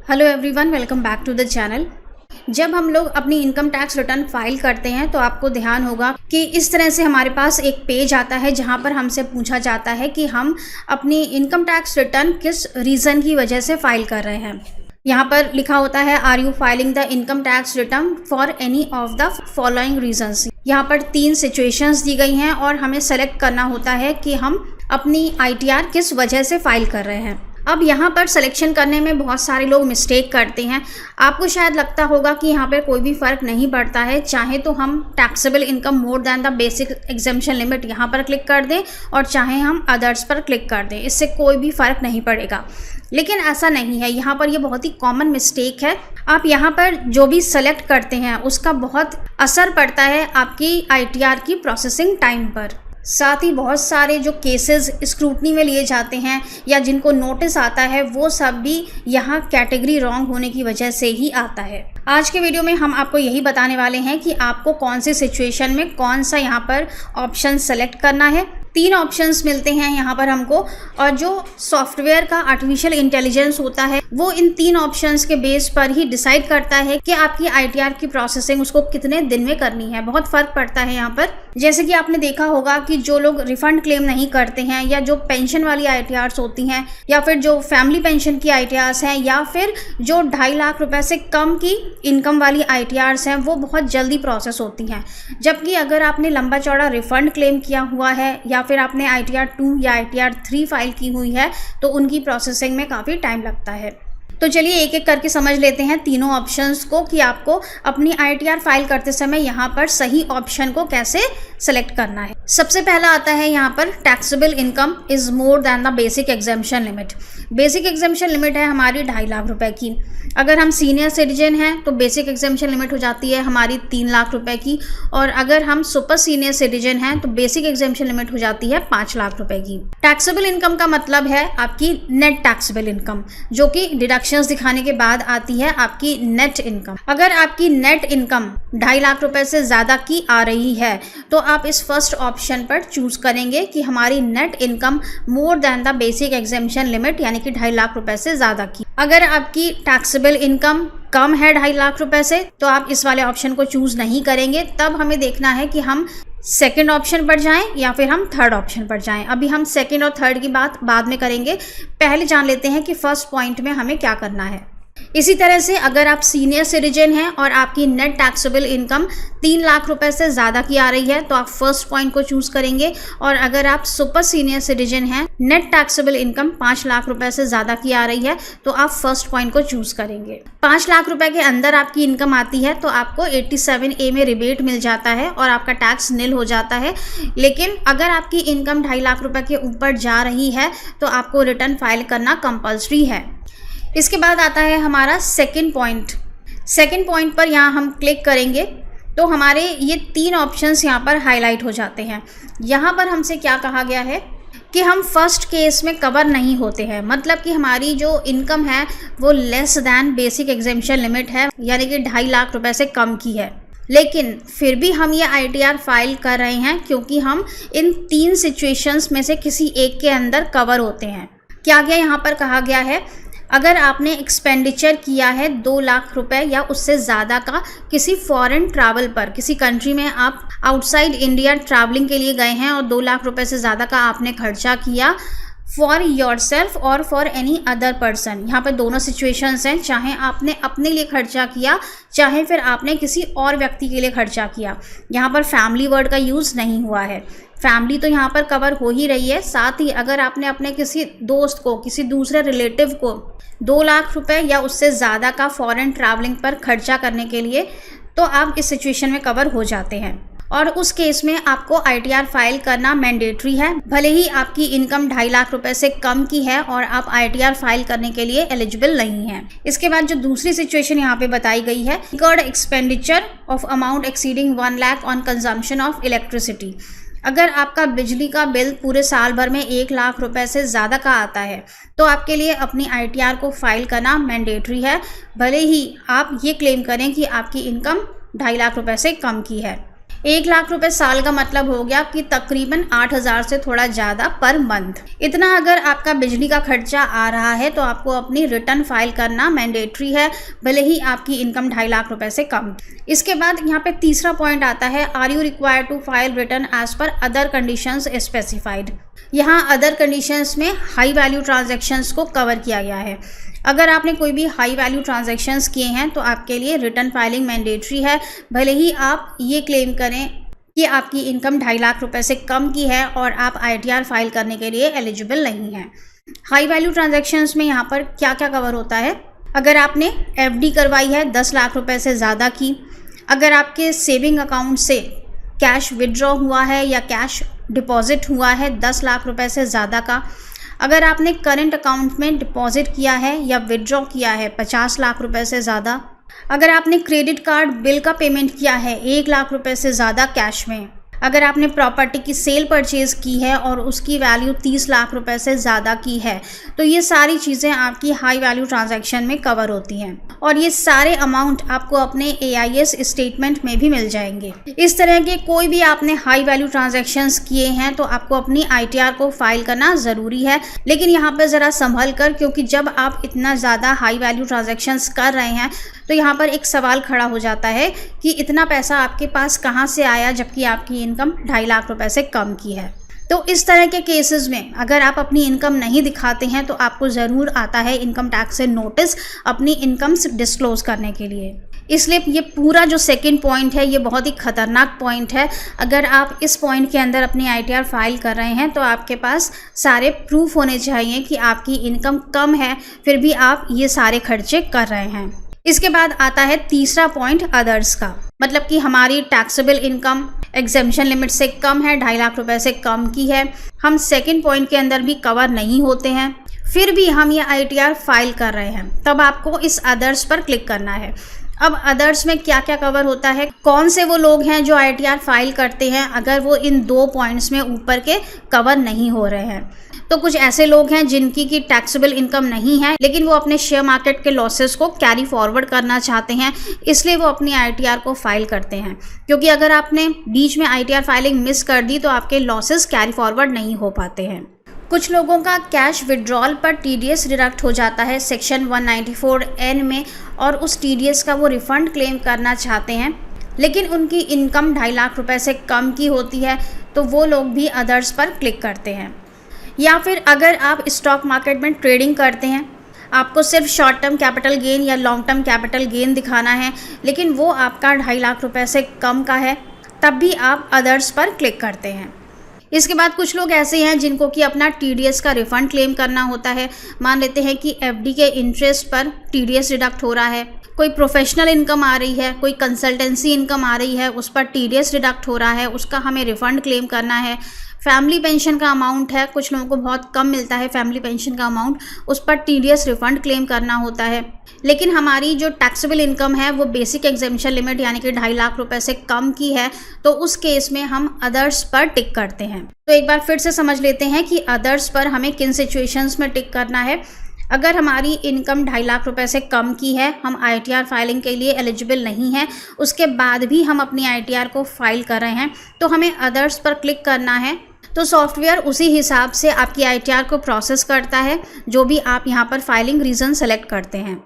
Hello everyone, welcome back to the channel. जब हम लोग अपनी इनकम टैक्स रिटर्न फाइल करते हैं तो आपको ध्यान होगा कि इस तरह से हमारे पास एक पेज आता है जहां पर हमसे पूछा जाता है कि हम अपनी इनकम टैक्स रिटर्न किस रीज़न की वजह से फाइल कर रहे हैं। यहाँ पर लिखा होता है are you filing the income tax return for any of the following reasons. यहाँ पर 3 सिचुएशंस दी गई हैं और हमें सेलेक्ट करना होता है कि हम अपनी ITR किस वजह से फाइल कर रहे हैं। अब यहाँ पर सिलेक्शन करने में बहुत सारे लोग मिस्टेक करते हैं। आपको शायद लगता होगा कि यहाँ पर कोई भी फ़र्क नहीं पड़ता है, चाहे तो हम taxable income more than the basic exemption limit यहाँ पर क्लिक कर दें और चाहे हम अदर्स पर क्लिक कर दें, इससे कोई भी फ़र्क नहीं पड़ेगा। लेकिन ऐसा नहीं है, यहाँ पर ये बहुत ही कॉमन मिस्टेक है। आप यहाँ पर जो भी सेलेक्ट करते हैं उसका बहुत असर पड़ता है आपकी ITR की प्रोसेसिंग टाइम पर। साथ ही बहुत सारे जो केसेस स्क्रूटनी में लिए जाते हैं या जिनको नोटिस आता है वो सब भी यहाँ कैटेगरी रॉन्ग होने की वजह से ही आता है। आज के वीडियो में हम आपको यही बताने वाले हैं कि आपको कौन सी सिचुएशन में कौन सा यहाँ पर ऑप्शन सेलेक्ट करना है। 3 ऑप्शंस मिलते हैं यहाँ पर हमको, और जो सॉफ्टवेयर का आर्टिफिशियल इंटेलिजेंस होता है वो इन 3 ऑप्शंस के बेस पर ही डिसाइड करता है कि आपकी ITR की प्रोसेसिंग उसको कितने दिन में करनी है। बहुत फ़र्क पड़ता है यहाँ पर। जैसे कि आपने देखा होगा कि जो लोग रिफंड क्लेम नहीं करते हैं या जो पेंशन वाली ITRs होती हैं या फिर जो फैमिली पेंशन की ITRs हैं या फिर जो 2.5 लाख रुपए से कम की इनकम वाली ITRs हैं, वो बहुत जल्दी प्रोसेस होती हैं। जबकि अगर आपने लंबा चौड़ा रिफंड क्लेम किया हुआ है या फिर आपने ITR 2 या ITR 3 फाइल की हुई है तो उनकी प्रोसेसिंग में काफ़ी टाइम लगता है। तो चलिए एक एक करके समझ लेते हैं तीनों ऑप्शंस को कि आपको अपनी ITR फाइल करते समय यहाँ पर सही ऑप्शन को कैसे सेलेक्ट करना है। सबसे पहला आता है यहाँ पर taxable income is more than the basic exemption limit. Basic exemption limit है हमारी 2.5 लाख रुपए की। अगर हम सीनियर सिटीजन हैं तो बेसिक एग्जेम्पशन लिमिट हो जाती है हमारी 3 लाख रुपए की, और अगर हम सुपर सीनियर सिटीजन हैं तो बेसिक एग्जेम्पशन लिमिट हो जाती है 5 लाख रुपए की। टैक्सेबल इनकम का मतलब है आपकी नेट टैक्सेबल इनकम, जो कि डिडक्शंस दिखाने के बाद आती है आपकी नेट इनकम। अगर आपकी नेट इनकम 2.5 लाख रुपए से ज़्यादा की आ रही है तो आप इस फर्स्ट ऑप्शन पर चूज करेंगे कि हमारी net income more than the basic exemption limit यानी कि 2.5 लाख रुपए से ज़्यादा की। अगर आपकी टैक्सेबल इनकम कम है 2.5 लाख रुपए से तो आप इस वाले ऑप्शन को चूज नहीं करेंगे। तब हमें देखना है कि हम सेकंड ऑप्शन पर जाएं या फिर हम थर्ड ऑप्शन पर जाएं। अभी हम सेकंड और थर्ड की बात बाद में करेंगे, पहले जान लेते हैं कि फर्स्ट पॉइंट में हमें क्या करना है। इसी तरह से अगर आप सीनियर सिटीजन हैं और आपकी नेट टैक्सेबल इनकम 3 लाख रुपए से ज़्यादा की आ रही है तो आप फर्स्ट पॉइंट को चूज़ करेंगे, और अगर आप सुपर सीनियर सिटीजन हैं, नेट टैक्सेबल इनकम 5 लाख रुपए से ज़्यादा की आ रही है तो आप फर्स्ट पॉइंट को चूज़ करेंगे। 5 लाख रुपए के अंदर आपकी इनकम आती है तो आपको 87A में रिबेट मिल जाता है और आपका टैक्स निल हो जाता है। लेकिन अगर आपकी इनकम 2.5 लाख रुपए के ऊपर जा रही है तो आपको रिटर्न फाइल करना कंपल्सरी है। इसके बाद आता है हमारा सेकंड पॉइंट। सेकंड पॉइंट पर यहाँ हम क्लिक करेंगे तो हमारे ये 3 ऑप्शंस यहाँ पर हाईलाइट हो जाते हैं। यहाँ पर हमसे क्या कहा गया है कि हम फर्स्ट केस में कवर नहीं होते हैं, मतलब कि हमारी जो इनकम है वो less than basic exemption limit है यानी कि 2.5 लाख रुपए से कम की है। लेकिन फिर भी हम ये ITR फाइल कर रहे हैं क्योंकि हम इन 3 सिचुएशंस में से किसी एक के अंदर कवर होते हैं। क्या क्या यहाँ पर कहा गया है, अगर आपने एक्सपेंडिचर किया है 2 लाख रुपए या उससे ज़्यादा का किसी फॉरेन ट्रैवल पर, किसी कंट्री में आप आउटसाइड इंडिया ट्रैवलिंग के लिए गए हैं और 2 लाख रुपए से ज़्यादा का आपने खर्चा किया फॉर योरसेल्फ और फॉर एनी अदर पर्सन। यहाँ पर दोनों सिचुएशंस हैं, चाहे आपने अपने लिए खर्चा किया चाहे फिर आपने किसी और व्यक्ति के लिए खर्चा किया। यहाँ पर फैमिली वर्ड का यूज़ नहीं हुआ है। फैमिली तो यहाँ पर कवर हो ही रही है, साथ ही अगर आपने अपने किसी दोस्त को, किसी दूसरे रिलेटिव को 2 लाख रुपए या उससे ज़्यादा का फॉरेन ट्रैवलिंग पर खर्चा करने के लिए तो आप इस सिचुएशन में कवर हो जाते हैं, और उस केस में आपको ITR फाइल करना मैंडेटरी है, भले ही आपकी इनकम 2.5 लाख रुपए से कम की है और आप ITR फाइल करने के लिए एलिजिबल नहीं है। इसके बाद जो दूसरी सिचुएशन यहाँ पे बताई गई है, incurred expenditure of amount exceeding 1 lakh on consumption of electricity. अगर आपका बिजली का बिल पूरे साल भर में 1 लाख रुपए से ज़्यादा का आता है तो आपके लिए अपनी ITR को फाइल करना मैंडेटरी है, भले ही आप ये क्लेम करें कि आपकी इनकम 2.5 लाख रुपए से कम की है। 1 लाख रुपए साल का मतलब हो गया कि तकरीबन 8,000 से थोड़ा ज़्यादा पर मंथ। इतना अगर आपका बिजली का खर्चा आ रहा है तो आपको अपनी रिटर्न फाइल करना मैंडेटरी है, भले ही आपकी इनकम 2.5 लाख रुपए से कम। इसके बाद यहाँ पे तीसरा पॉइंट आता है, are you required to file return as per other conditions specified. यहाँ अदर कंडीशंस में हाई वैल्यू ट्रांजैक्शंस को कवर किया गया है। अगर आपने कोई भी हाई वैल्यू ट्रांजैक्शंस किए हैं तो आपके लिए रिटर्न फाइलिंग मैंडेटरी है, भले ही आप ये क्लेम करें कि आपकी इनकम 2.5 लाख रुपए से कम की है और आप ITR फाइल करने के लिए एलिजिबल नहीं हैं। हाई वैल्यू ट्रांजैक्शंस में यहाँ पर क्या क्या कवर होता है? अगर आपने FD करवाई है 10 लाख रुपए से ज़्यादा की, अगर आपके सेविंग अकाउंट से कैश विड्रॉ हुआ है या कैश डिपॉजिट हुआ है 10 लाख रुपए से ज़्यादा का, अगर आपने करंट अकाउंट में डिपॉजिट किया है या विड्रॉ किया है 50 लाख रुपए से ज़्यादा, अगर आपने क्रेडिट कार्ड बिल का पेमेंट किया है 1 लाख रुपए से ज़्यादा कैश में, अगर आपने प्रॉपर्टी की सेल परचेज़ की है और उसकी वैल्यू 30 लाख रुपए से ज़्यादा की है, तो ये सारी चीज़ें आपकी हाई वैल्यू ट्रांजैक्शन में कवर होती हैं और ये सारे अमाउंट आपको अपने AIS स्टेटमेंट में भी मिल जाएंगे। इस तरह के कोई भी आपने हाई वैल्यू ट्रांजैक्शंस किए हैं तो आपको अपनी ITR को फाइल करना ज़रूरी है, लेकिन यहाँ पर ज़रा संभल कर, क्योंकि जब आप इतना ज़्यादा हाई वैल्यू ट्रांजैक्शंस कर रहे हैं तो यहाँ पर एक सवाल खड़ा हो जाता है कि इतना पैसा आपके पास कहाँ से आया जबकि आपकी इनकम 2.5 लाख रुपए से कम की है। तो इस तरह के केसेस में अगर आप अपनी इनकम नहीं दिखाते हैं तो आपको ज़रूर आता है इनकम टैक्स से नोटिस अपनी इनकम डिस्क्लोज करने के लिए। इसलिए ये पूरा जो सेकंड पॉइंट है ये बहुत ही खतरनाक पॉइंट है। अगर आप इस पॉइंट के अंदर अपनी ITR फाइल कर रहे हैं तो आपके पास सारे प्रूफ होने चाहिए कि आपकी इनकम कम है फिर भी आप ये सारे खर्चे कर रहे हैं। इसके बाद आता है तीसरा पॉइंट अदर्स का, मतलब कि हमारी टैक्सेबल इनकम एग्जेम्पशन लिमिट से कम है, 2.5 लाख रुपए से कम की है, हम सेकंड पॉइंट के अंदर भी कवर नहीं होते हैं, फिर भी हम ये ITR फाइल कर रहे हैं, तब आपको इस अदर्स पर क्लिक करना है। अब अदर्स में क्या क्या कवर होता है, कौन से वो लोग हैं जो ITR फाइल करते हैं अगर वो इन 2 पॉइंट्स में ऊपर के कवर नहीं हो रहे हैं। तो कुछ ऐसे लोग हैं जिनकी की टैक्सेबल इनकम नहीं है लेकिन वो अपने शेयर मार्केट के लॉसेस को कैरी फॉरवर्ड करना चाहते हैं, इसलिए वो अपनी ITR को फाइल करते हैं, क्योंकि अगर आपने बीच में ITR फाइलिंग मिस कर दी तो आपके लॉसेस कैरी फॉरवर्ड नहीं हो पाते हैं। कुछ लोगों का कैश विड्रॉल पर TDS डिडक्ट हो जाता है सेक्शन 194N में और उस TDS का वो रिफ़ंड क्लेम करना चाहते हैं, लेकिन उनकी इनकम 2.5 लाख रुपए से कम की होती है, तो वो लोग भी अदर्स पर क्लिक करते हैं। या फिर अगर आप स्टॉक मार्केट में ट्रेडिंग करते हैं, आपको सिर्फ शॉर्ट टर्म कैपिटल गेन या लॉन्ग टर्म कैपिटल गेन दिखाना है लेकिन वो आपका 2.5 लाख रुपए से कम का है, तब भी आप अदर्स पर क्लिक करते हैं। इसके बाद कुछ लोग ऐसे हैं जिनको कि अपना TDS का रिफ़ंड क्लेम करना होता है। मान लेते हैं कि FD के इंटरेस्ट पर TDS डिडक्ट हो रहा है, कोई प्रोफेशनल इनकम आ रही है, कोई कंसल्टेंसी इनकम आ रही है, उस पर TDS डिडक्ट हो रहा है, उसका हमें रिफ़ंड क्लेम करना है। फैमिली पेंशन का अमाउंट है, कुछ लोगों को बहुत कम मिलता है फैमिली पेंशन का अमाउंट, उस पर TDS रिफ़ंड क्लेम करना होता है। लेकिन हमारी जो टैक्सेबल इनकम है वो बेसिक एग्जेम्पशन लिमिट यानी कि 2.5 लाख रुपए से कम की है, तो उस केस में हम अदर्स पर टिक करते हैं। तो एक बार फिर से समझ लेते हैं कि अदर्स पर हमें किन सिचुएशंस में टिक करना है। अगर हमारी इनकम 2.5 लाख रुपए से कम की है, हम ITR फाइलिंग के लिए एलिजिबल नहीं है, उसके बाद भी हम अपनी ITR को फाइल कर रहे हैं, तो हमें अदर्स पर क्लिक करना है। तो सॉफ्टवेयर उसी हिसाब से आपकी ITR को प्रोसेस करता है जो भी आप यहाँ पर फाइलिंग रीज़न सेलेक्ट करते हैं।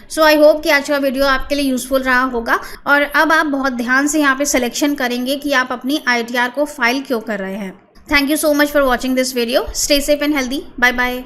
सो आई होप कि आज का वीडियो आपके लिए यूज़फुल रहा होगा और अब आप बहुत ध्यान से यहाँ पे सिलेक्शन करेंगे कि आप अपनी ITR को फाइल क्यों कर रहे हैं। Thank you so much for watching this video. Stay safe and healthy. Bye bye.